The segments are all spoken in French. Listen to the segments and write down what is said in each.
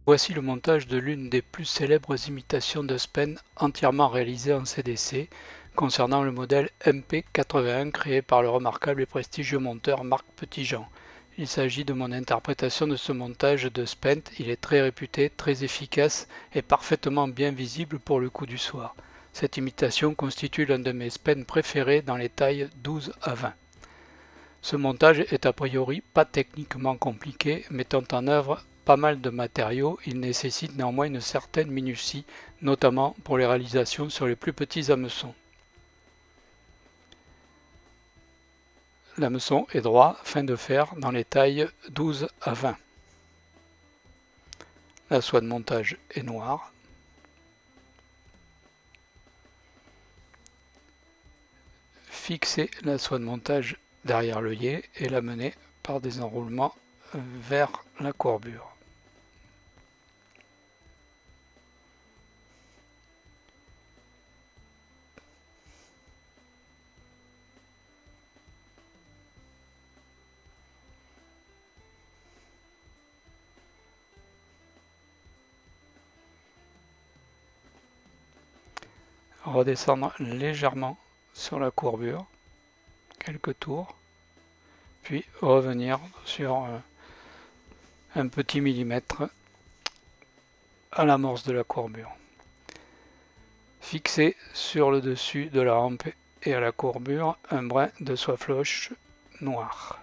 Voici le montage de l'une des plus célèbres imitations de Spen entièrement réalisée en CDC concernant le modèle MP81 créé par le remarquable et prestigieux monteur Marc Petitjean. Il s'agit de mon interprétation de ce montage de Spent. Il est très réputé, très efficace et parfaitement bien visible pour le coup du soir. Cette imitation constitue l'un de mes Spens préférés dans les tailles 12 à 20. Ce montage est a priori pas techniquement compliqué, mettant en œuvre pas mal de matériaux, il nécessite néanmoins une certaine minutie, notamment pour les réalisations sur les plus petits hameçons. L'hameçon est droit, fin de fer, dans les tailles 12 à 20. La soie de montage est noire. Fixer la soie de montage derrière l'œillet et l'amener par des enroulements vers la courbure. Redescendre légèrement sur la courbure, quelques tours, puis revenir sur un petit millimètre à l'amorce de la courbure. Fixer sur le dessus de la rampe et à la courbure un brin de soie floche noire.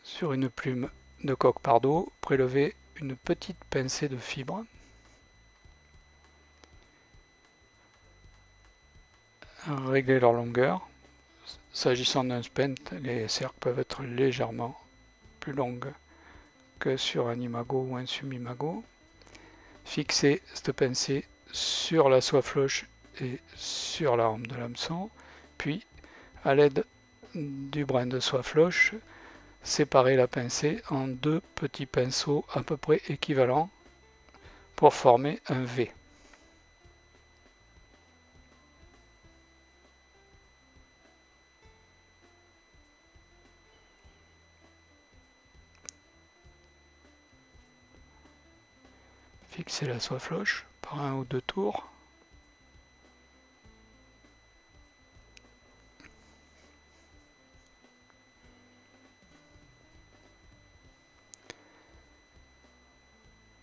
Sur une plume de coque-pardot, prélevez une petite pincée de fibre. Réglez leur longueur. S'agissant d'un spent, les cercles peuvent être légèrement plus longues que sur un imago ou un semi-imago. Fixez cette pincée sur la soie floche et sur la rampe de l'hameçon, puis à l'aide du brin de soie floche, séparez la pincée en deux petits pinceaux à peu près équivalents pour former un V. Fixez la soie floche par un ou deux tours.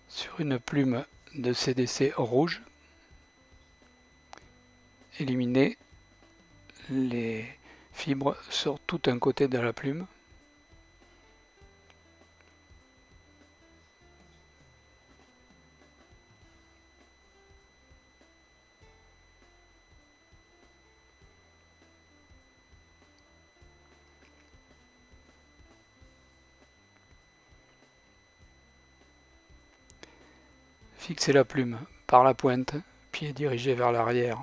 Sur une plume de CDC rouge, éliminez les fibres sur tout un côté de la plume. Fixez la plume par la pointe, pied dirigé vers l'arrière,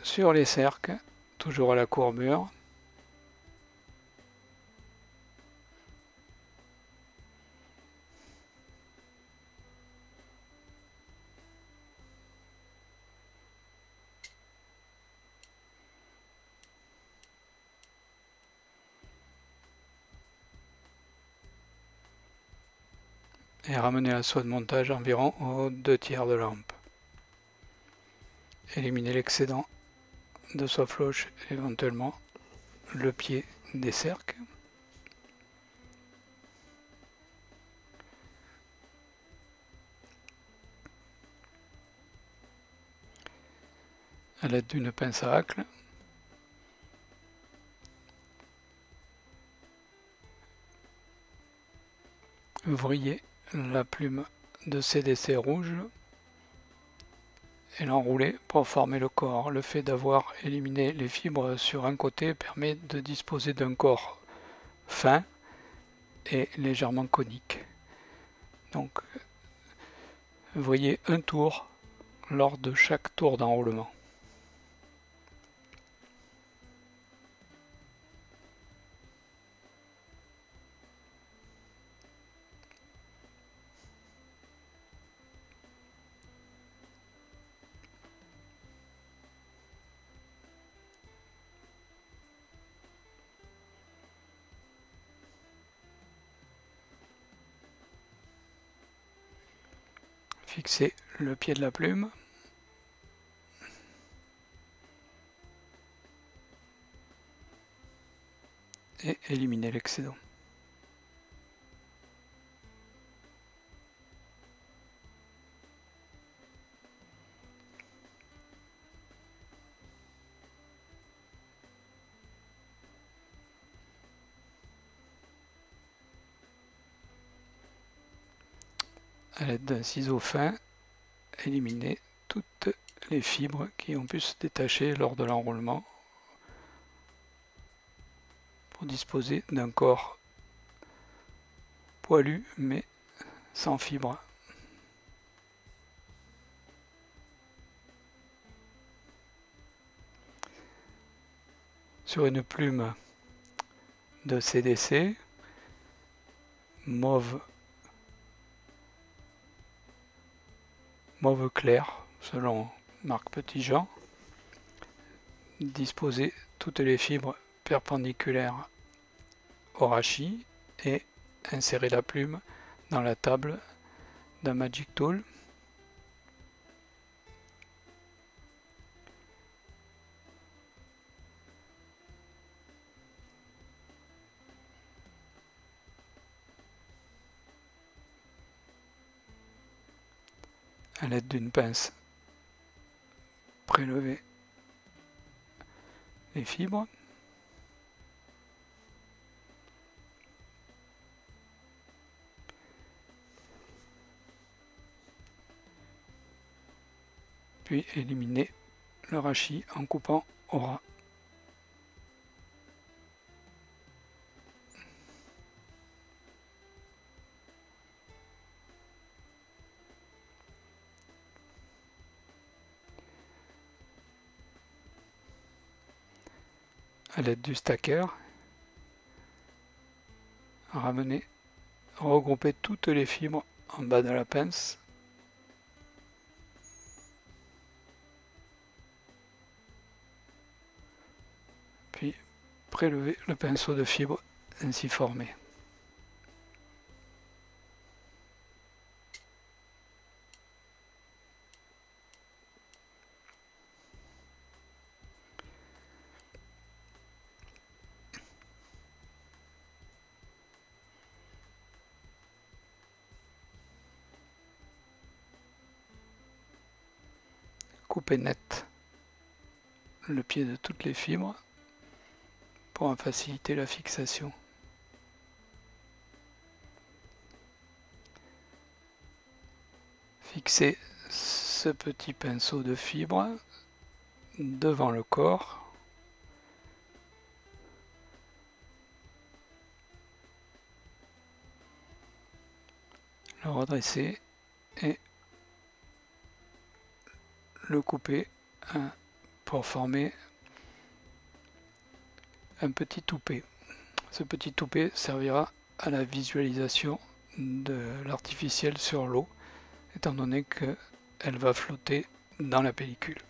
sur les cercles, toujours à la courbure. Et ramenez la soie de montage environ aux 2/3 de la rampe. Éliminez l'excédent de soie floche et éventuellement le pied des cercles. À l'aide d'une pince à hacle, vrillez la plume de CDC rouge et l'enrouler pour former le corps. Le fait d'avoir éliminé les fibres sur un côté permet de disposer d'un corps fin et légèrement conique. Donc, vrillez un tour lors de chaque tour d'enroulement. Fixer le pied de la plume. Et éliminer l'excédent. À l'aide d'un ciseau fin, éliminer toutes les fibres qui ont pu se détacher lors de l'enroulement pour disposer d'un corps poilu mais sans fibres. Sur une plume de CDC, mauve clair selon marque Petit-Jean, disposer toutes les fibres perpendiculaires au rachis et insérer la plume dans la table d'un Magic Tool. À l'aide d'une pince, prélever les fibres. Puis éliminer le rachis en coupant au ras. À l'aide du stacker, regrouper toutes les fibres en bas de la pince. Puis prélever le pinceau de fibres ainsi formé. Couper net le pied de toutes les fibres pour en faciliter la fixation. Fixer ce petit pinceau de fibres devant le corps. Le redresser et le couper pour former un petit toupet. Ce petit toupet servira à la visualisation de l'artificiel sur l'eau, étant donné qu'elle va flotter dans la pellicule.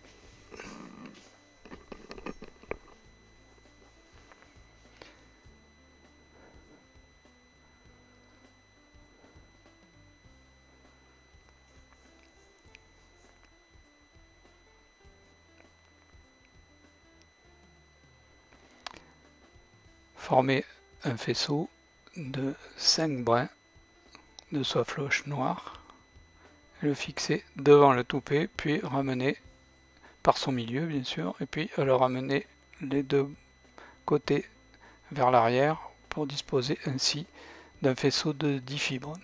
Former un faisceau de 5 brins de soie floche noire, le fixer devant le toupet, puis ramener par son milieu bien sûr, et puis le ramener les deux côtés vers l'arrière pour disposer ainsi d'un faisceau de 10 fibres.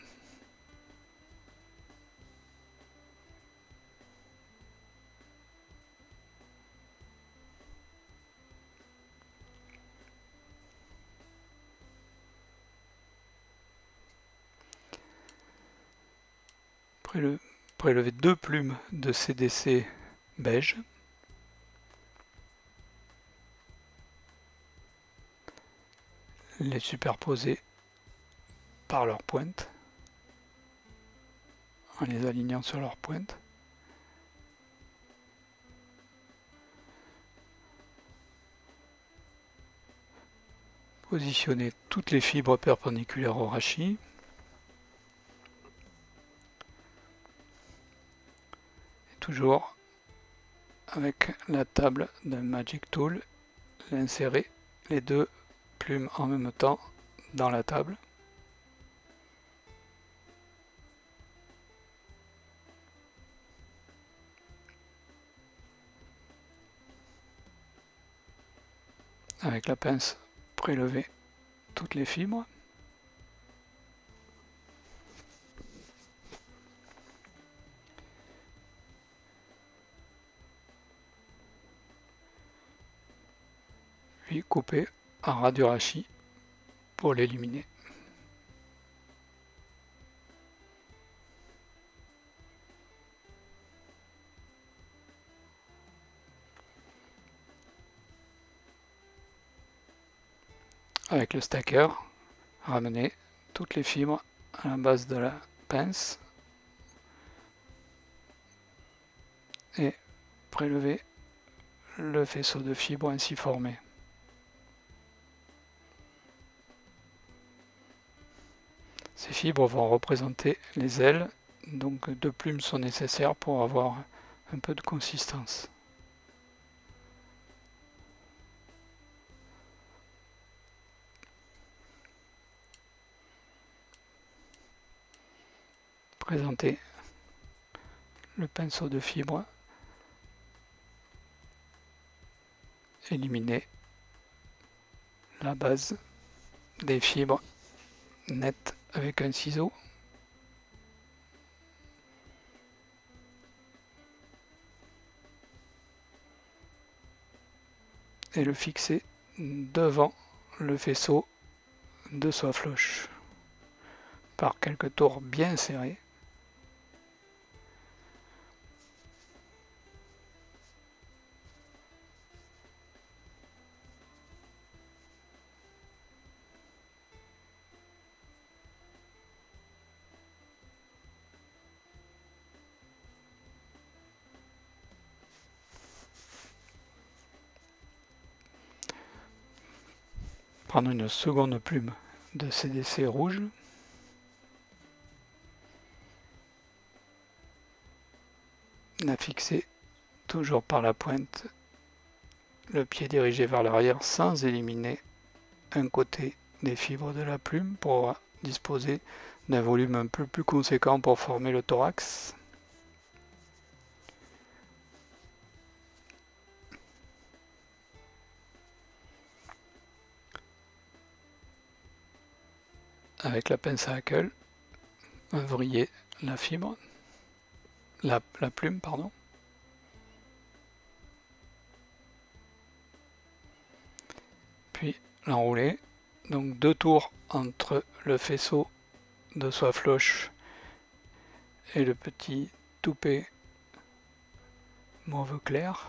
Prélever 2 plumes de CDC beige. Les superposer par leur pointe, en les alignant sur leur pointe. Positionner toutes les fibres perpendiculaires au rachis. toujours avec la table d'un Magic Tool, insérer les deux plumes en même temps dans la table. Avec la pince, prélever toutes les fibres. Puis couper en ras du rachis pour l'éliminer. Avec le stacker, ramener toutes les fibres à la base de la pince et prélever le faisceau de fibres ainsi formé. Ces fibres vont représenter les ailes, donc deux plumes sont nécessaires pour avoir un peu de consistance. Présenter le pinceau de fibres, éliminer la base des fibres nettes avec un ciseau. Et le fixer devant le faisceau de soie floche par quelques tours bien serrés. Prendre une seconde plume de CDC rouge. La fixer toujours par la pointe, le pied dirigé vers l'arrière sans éliminer un côté des fibres de la plume pour disposer d'un volume un peu plus conséquent pour former le thorax. Avec la pince à hackle, vriller la fibre, la plume, pardon. Puis l'enrouler. Donc 2 tours entre le faisceau de soie floche et le petit toupet mauve clair.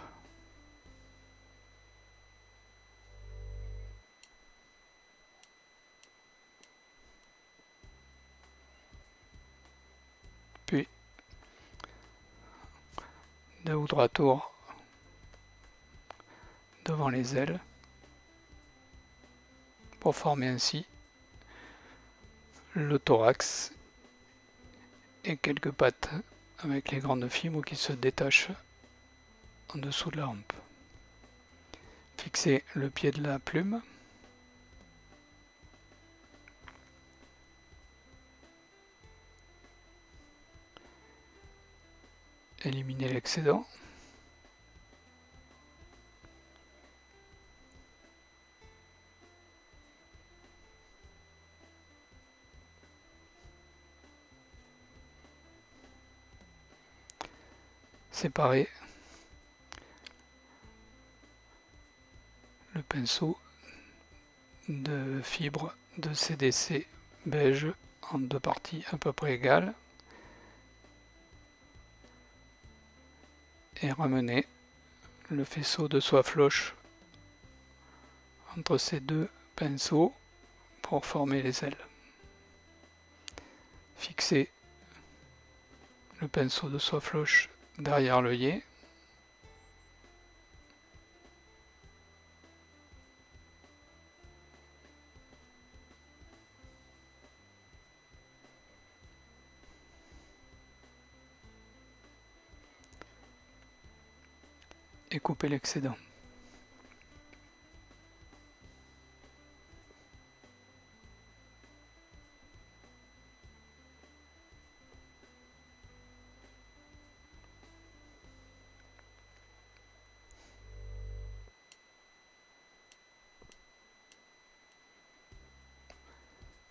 Puis 2 ou 3 tours devant les ailes pour former ainsi le thorax et quelques pattes avec les grandes fibres qui se détachent en dessous de la hampe. Fixer le pied de la plume. Éliminer l'excédent. Séparer le pinceau de fibres de CDC beige en 2 parties à peu près égales et ramener le faisceau de soie floche entre ces 2 pinceaux pour former les ailes. Fixer le pinceau de soie floche derrière l'œillet. et couper l'excédent.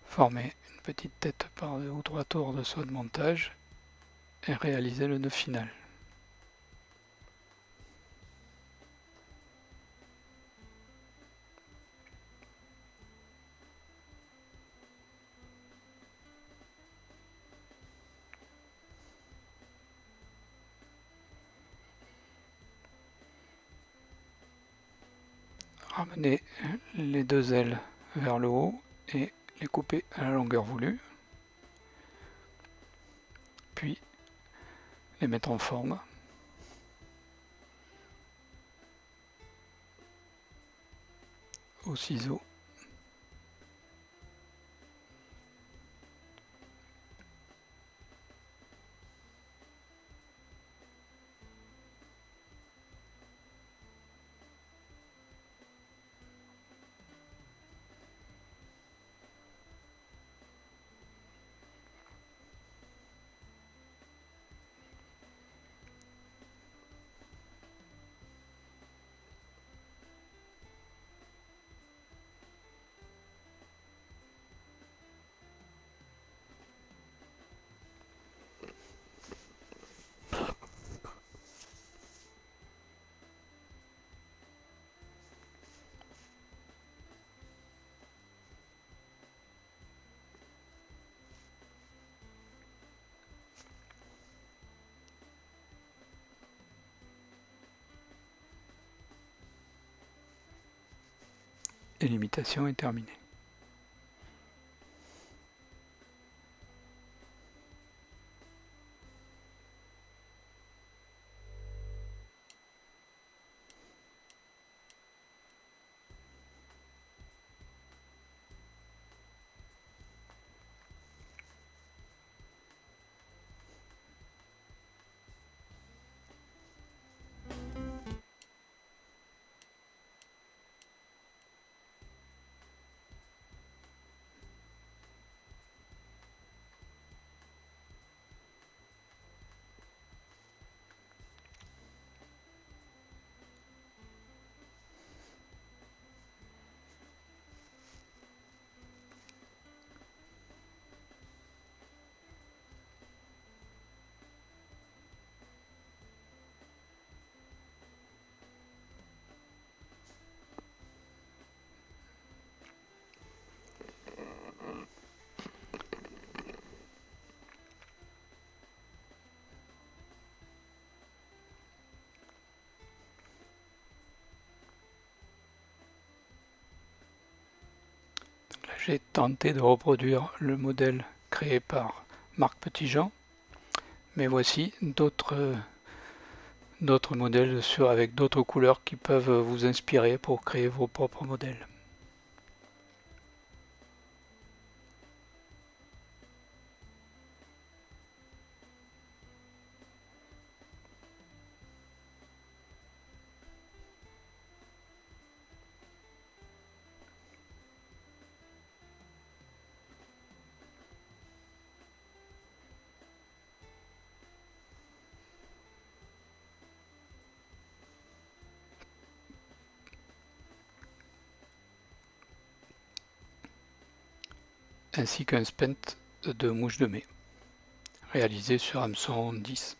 Former une petite tête par 2 ou 3 tours de saut de montage et réaliser le nœud final. Ramener les 2 ailes vers le haut et les couper à la longueur voulue, puis les mettre en forme. Au ciseau. Et l'imitation est terminée. J'ai tenté de reproduire le modèle créé par Marc Petitjean, mais voici d'autres modèles avec d'autres couleurs qui peuvent vous inspirer pour créer vos propres modèles. Ainsi qu'un spent de mouche de mai, réalisé sur hameçon 10.